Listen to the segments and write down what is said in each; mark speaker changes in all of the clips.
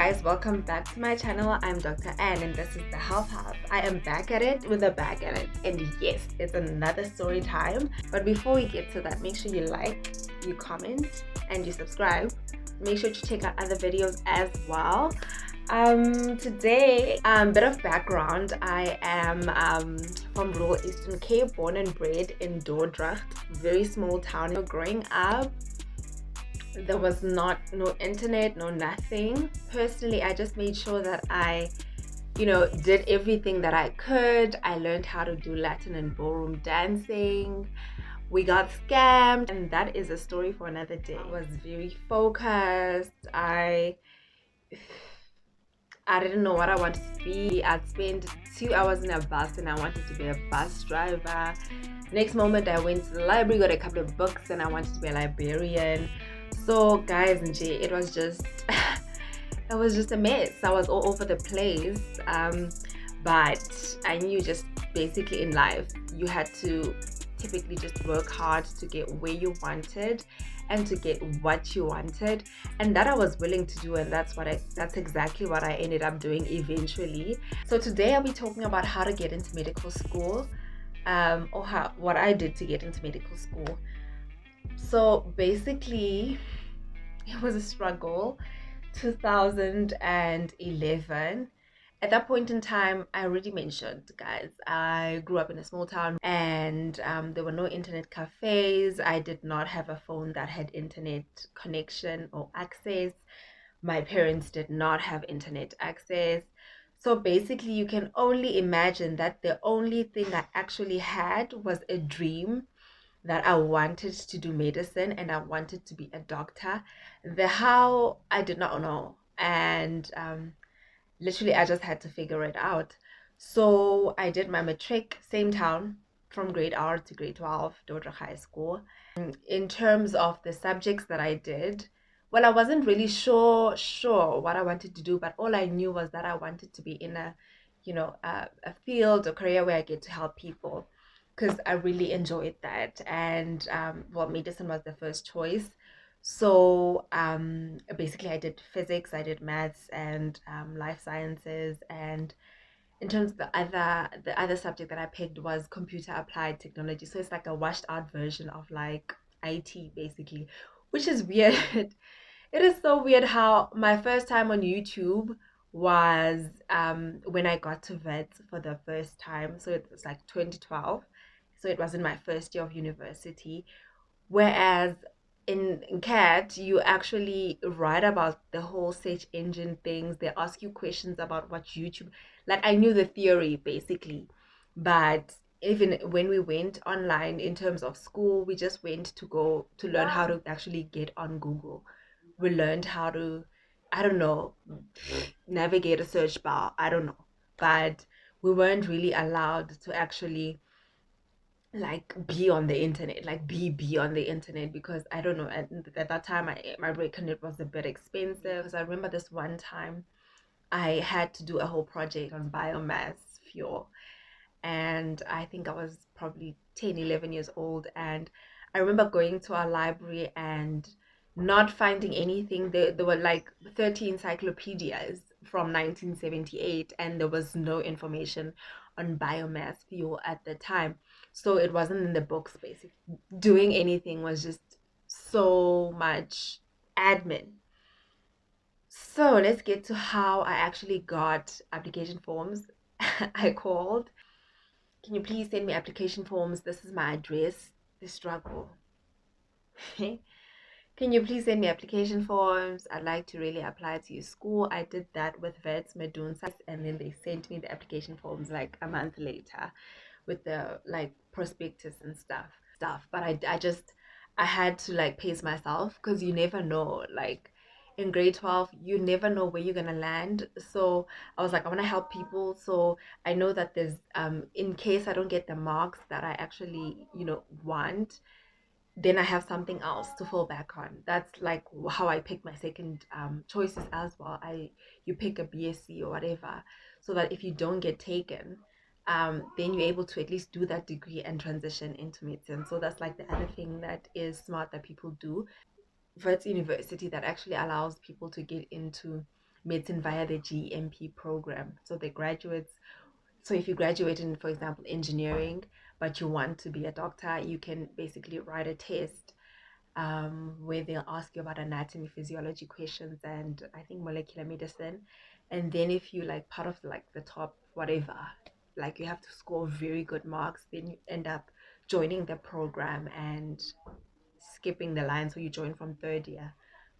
Speaker 1: guys, welcome back to my channel. I'm Dr. Anne and this is the Health Hub. I am back at it with a bag at it. And yes, it's another story time. But before we get to that, make sure you like, you comment, and you subscribe. Make sure to check out other videos as well. Today, bit of background. I am from rural Eastern Cape, born and bred in Dordrecht, very small town. Growing up, there was no internet, no nothing. Personally, I just made sure that I did everything that I could. I learned how to do Latin and ballroom dancing. We got scammed, and that is a story for another day. I was very focused. I didn't know what I wanted to be. I'd spent 2 hours in a bus and I wanted to be a bus driver. Next moment I went to the library, got a couple of books, and I wanted to be a librarian. So guys, it was just it was just a mess. I was all over the place, but I knew just basically in life you had to typically just work hard to get where you wanted and to get what you wanted, and that I was willing to do, and that's exactly what I ended up doing eventually. So today I'll be talking about how to get into medical school, or what I did to get into medical school. So basically, it was a struggle. 2011. At that point in time, I already mentioned, guys, I grew up in a small town, and there were no internet cafes. I did not have a phone that had internet connection or access. My parents did not have internet access. So basically, you can only imagine that the only thing I actually had was a dream that I wanted to do medicine and I wanted to be a doctor. The how, I did not know. And literally, I just had to figure it out. So I did my matric, same town, from grade R to grade 12, Dordrecht High School. In terms of the subjects that I did, well, I wasn't really sure what I wanted to do, but all I knew was that I wanted to be in a field or career where I get to help people, because I really enjoyed that. And well, medicine was the first choice. So basically I did physics, I did maths, and life sciences. And in terms of the other subject that I picked was computer applied technology. So it's like a washed out version of like IT basically, which is weird. It is so weird how my first time on YouTube was when I got to vets for the first time. So it was like 2012. So it was in my first year of university. Whereas in CAT, you actually write about the whole search engine things. They ask you questions about what YouTube, like I knew the theory basically, but even when we went online in terms of school, we just went to go to learn how to actually get on Google. We learned how to, I don't know, navigate a search bar. I don't know, but we weren't really allowed to actually like be on the internet, like be on the internet, because I don't know, at that time my internet was a bit expensive. Because I remember this one time I had to do a whole project on biomass fuel, and I think I was probably 10, 11 years old. And I remember going to our library and not finding anything. There were like 30 encyclopedias from 1978, and there was no information on biomass fuel at the time. So it wasn't in the books, basically. Doing anything was just so much admin. So let's get to how I actually got application forms. I called. Can you please send me application forms? This is my address. The struggle. Can you please send me application forms? I'd like to really apply to your school. I did that with Vets Medunsa, and then they sent me the application forms like a month later with the like prospectus and stuff. But I had to like pace myself, because you never know, like in grade 12 you never know where you're gonna land. So I was like, I want to help people, so I know that there's in case I don't get the marks that I actually want, then I have something else to fall back on. That's like how I pick my second choices as well. You pick a BSc or whatever, so that if you don't get taken, then you're able to at least do that degree and transition into medicine. So that's like the other thing that is smart that people do. Wits University that actually allows people to get into medicine via the GMP program. So the graduates, so if you graduate in, for example, engineering, but you want to be a doctor, you can basically write a test where they'll ask you about anatomy, physiology questions, and I think molecular medicine. And then if you like part of like the top whatever, like you have to score very good marks, then you end up joining the program and skipping the line. So you join from third year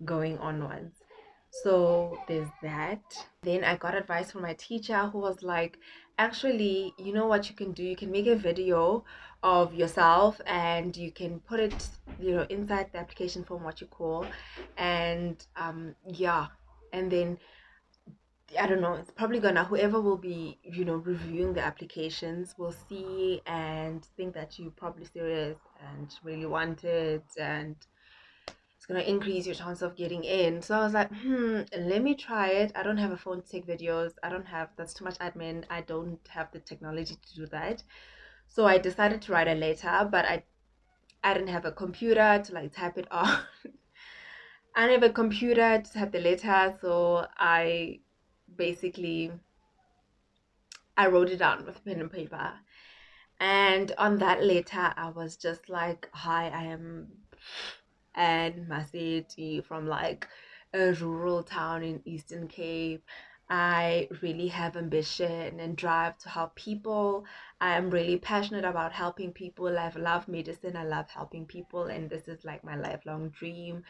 Speaker 1: going onwards. So there's that. Then I got advice from my teacher who was like, actually, you know what you can do? You can make a video of yourself and you can put it, inside the application form, what you call, and yeah. And then I don't know, it's probably gonna, whoever will be, reviewing the applications will see and think that you're probably serious and really want it, and it's gonna increase your chance of getting in. So I was like, let me try it. I don't have a phone to take videos. That's too much admin. I don't have the technology to do that. So I decided to write a letter, but I didn't have a computer to like type it on. I didn't have a computer to type the letter, so basically I wrote it down with pen and paper. And on that letter, I was just like, hi, I am and Maseti from like a rural town in Eastern Cape. I really have ambition and drive to help people. I am really passionate about helping people. I love medicine. I love helping people, and this is like my lifelong dream.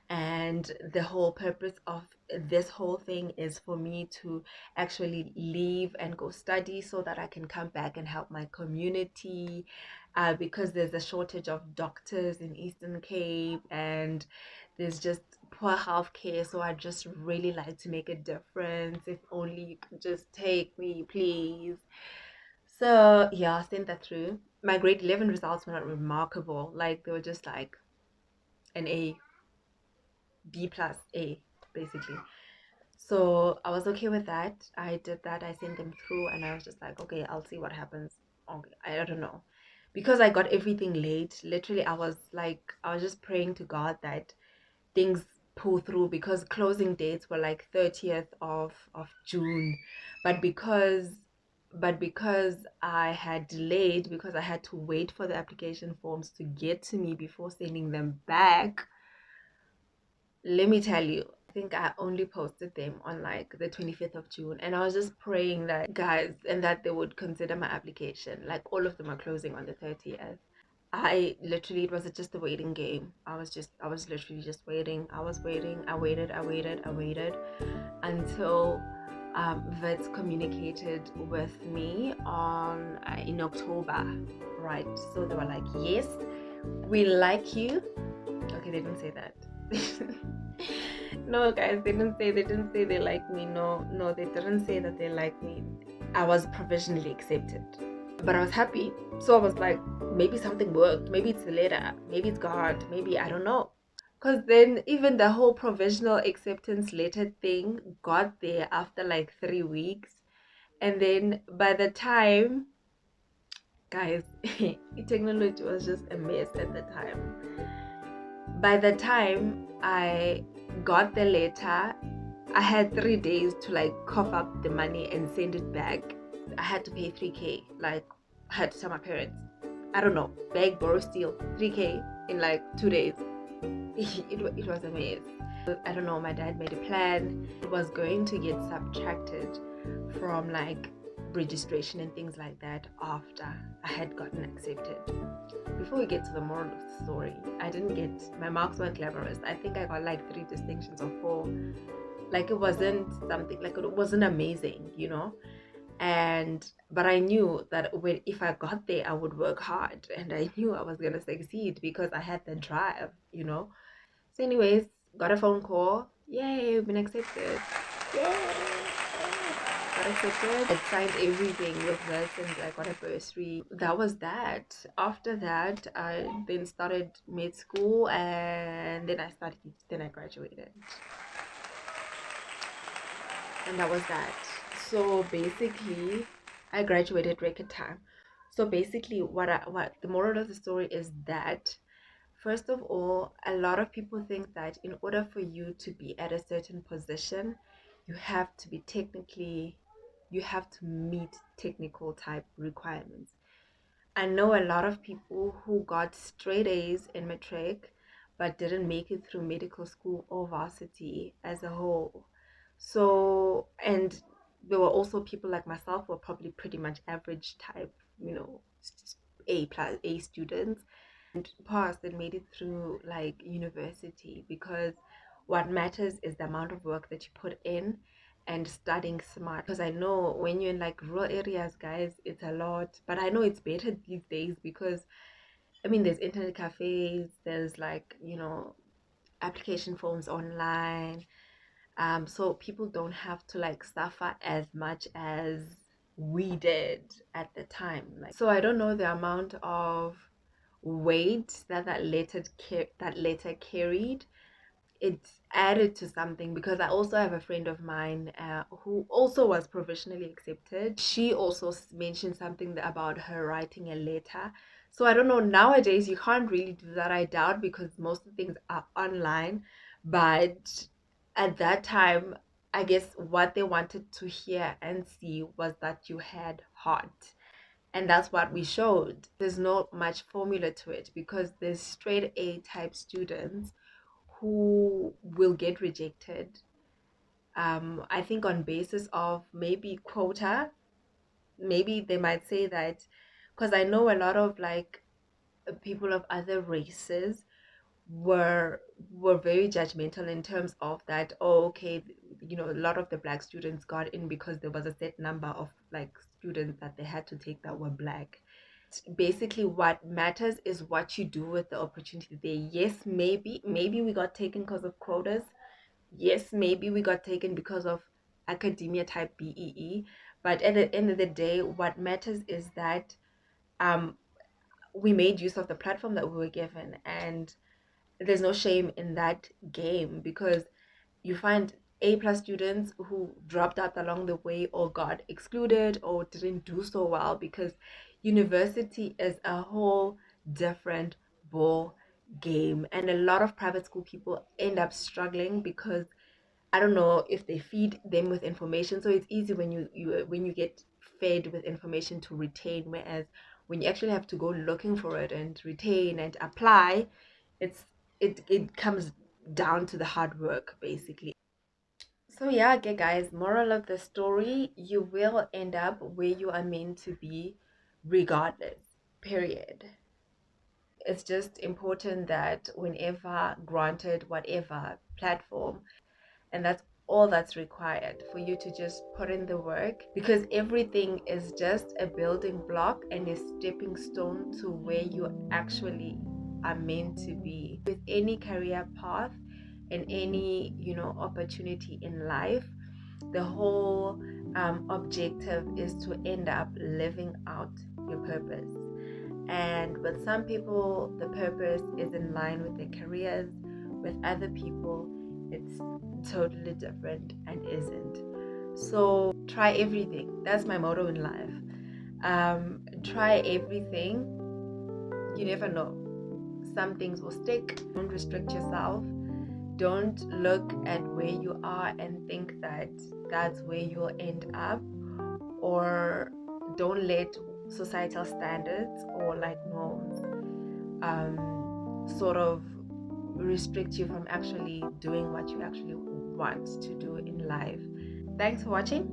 Speaker 1: And the whole purpose of this whole thing is for me to actually leave and go study so that I can come back and help my community, because there's a shortage of doctors in Eastern Cape and there's just poor healthcare. So I just really like to make a difference. If only you could just take me, please. So yeah, I sent that through. My grade 11 results were not remarkable. Like they were just like an A, B plus A, basically. So I was okay with that. I did that. I sent them through, and I was just like, okay, I'll see what happens. Okay, I don't know, because I got everything late. Literally, I was just praying to God that things pull through, because closing dates were like 30th of June, but because I had delayed, because I had to wait for the application forms to get to me before sending them back. Let me tell you, I think I only posted them on like the 25th of June, and I was just praying that guys, and that they would consider my application. Like all of them are closing on the 30th. I literally, it was just a waiting game. I was literally just waiting. I was waiting. I waited until Vets communicated with me on in October, right? So they were like, yes, we like you. Okay, they didn't say that. No, guys, they didn't say they like me. No, they didn't say that they like me. I was provisionally accepted, but I was happy. So I was like, maybe something worked. Maybe it's the letter. Maybe it's God. Maybe I don't know. Because then even the whole provisional acceptance letter thing got there after like 3 weeks. And then by the time, guys, technology was just a mess at the time. By the time I got the letter, I had 3 days to like cough up the money and send it back. I had to pay 3K. Like, I had to tell my parents, I don't know, beg, borrow, steal, 3K in like 2 days. It was a mess. I don't know, my dad made a plan. It was going to get subtracted from like registration and things like that after I had gotten accepted. Before we get to the moral of the story, my marks weren't glamorous. I think I got like 3 distinctions or 4. Like it wasn't something, like it wasn't amazing, but I knew that if I got there, I would work hard, and I knew I was gonna succeed because I had the drive. So anyways, got a phone call. Yay, we've been accepted. Yay! Got accepted. I signed everything with this, and I got a bursary. That was that. After that, I then started med school, and then I graduated. And that was that. So basically, I graduated record time. So basically, what the moral of the story is that, first of all, a lot of people think that in order for you to be at a certain position, you have to be technically, you have to meet technical type requirements. I know a lot of people who got straight A's in matric but didn't make it through medical school or varsity as a whole. So, and there were also people like myself who were probably pretty much average type, you know, A plus A students, and passed and made it through like university, because what matters is the amount of work that you put in and studying smart. Because I know when you're in like rural areas, guys, it's a lot, but I know it's better these days because I mean there's internet cafes, there's like, you know, application forms online, so people don't have to like suffer as much as we did at the time. Like, so I don't know the amount of weight that that letter carried. It added to something, because I also have a friend of mine who also was provisionally accepted. She also mentioned something about her writing a letter. So I don't know, nowadays you can't really do that, I doubt, because most of the things are online. But at that time, I guess what they wanted to hear and see was that you had heart, and that's what we showed. There's not much formula to it, because there's straight A type students who will get rejected, I think on basis of maybe quota. Maybe they might say that, because I know a lot of like people of other races were were very judgmental in terms of that. Oh, okay, you know, a lot of the black students got in because there was a set number of like students that they had to take that were black. Basically what matters is what you do with the opportunity there. Yes, maybe we got taken because of quotas. Yes, maybe we got taken because of academia type BEE. But at the end of the day, what matters is that um we made use of the platform that we were given, and there's no shame in that game, because you find A plus students who dropped out along the way or got excluded or didn't do so well, because university is a whole different ball game, and a lot of private school people end up struggling because I don't know if they feed them with information. So it's easy when when you get fed with information to retain, whereas when you actually have to go looking for it and retain and apply, it's it comes down to the hard work basically. So yeah, okay guys, moral of the story, you will end up where you are meant to be regardless. Period. It's just important that whenever granted whatever platform, and that's all that's required, for you to just put in the work, because everything is just a building block and a stepping stone to where you actually are meant to be. With any career path and any, you know, opportunity in life, the whole objective is to end up living out your purpose. And with some people, the purpose is in line with their careers. With other people, it's totally different and isn't. So try everything. That's my motto in life. Try everything. You never know. Some things will stick. Don't restrict yourself. Don't look at where you are and think that that's where you'll end up, or don't let societal standards or like norms sort of restrict you from actually doing what you actually want to do in life. Thanks for watching.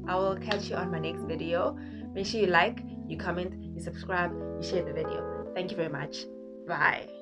Speaker 1: I will catch you on my next video. Make sure you like, you comment, you subscribe, you share the video. Thank you very much. Bye.